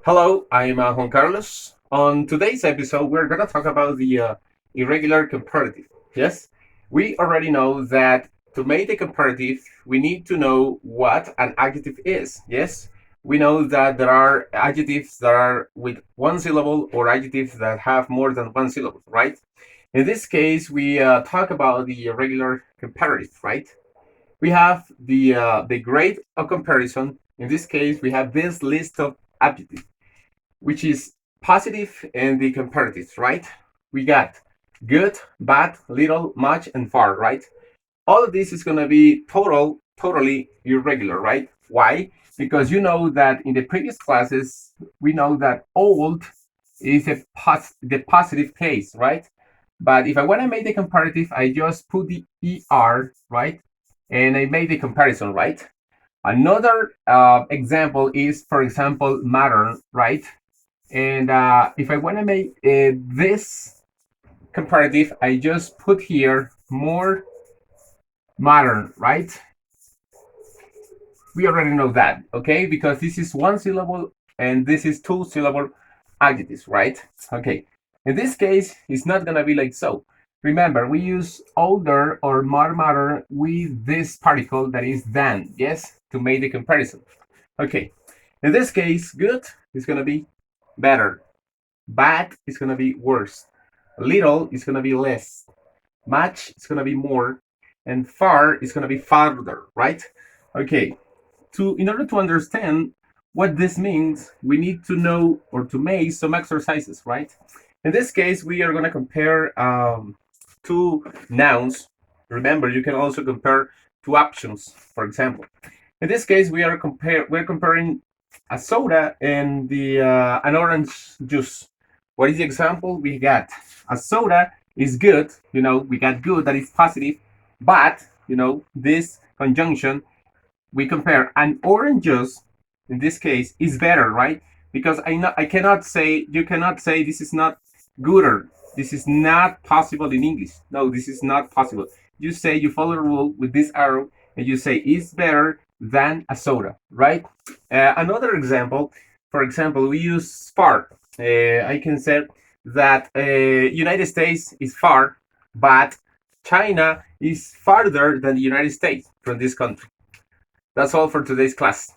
Hello, I'm Juan Carlos. On today's episode, we're going to talk about the irregular comparative. Yes, we already know that to make a comparative, we need to know what an adjective is. Yes, we know that there are adjectives that are with one syllable or adjectives that have more than one syllable, right? In this case, we talk about the irregular comparative, right? We have the grade of comparison. In this case, we have this list of adjectives which is positive and the comparatives, right? We got good, bad, little, much, and far, right? All of this is going to be totally irregular, right? Why? Because you know that in the previous classes, we know that old is the positive case, right? But if I want to make the comparative, I just put the ER, right? And I made the comparison, right? Another example is, for example, matter, right? And if I want to make this comparative, I just put here more modern, right? We already know that, okay? Because this is one syllable and this is two syllable adjectives, right? Okay. In this case, it's not going to be like so. Remember, we use older or more modern with this particle that is than, yes, to make the comparison. Okay. In this case, good is going to be better. Bad is going to be worse. Little is going to be less. Much is going to be more. And far is going to be farther, right? Okay. In order to understand what this means, we need to know or to make some exercises, right? In this case, we are going to compare two nouns. Remember, you can also compare two options, for example. In this case, we're comparing a soda and the an orange juice. What is the example? We got a soda is good, we got good, that is positive, but, this conjunction, we compare an orange juice, in this case, is better, right? Because you cannot say this is not gooder. This is not possible in English. No, this is not possible. You follow the rule with this arrow and you say it's better than a soda, right? Another example, for example, we use far. I can say that United States is far, but China is farther than the United States from this country. That's all for today's class.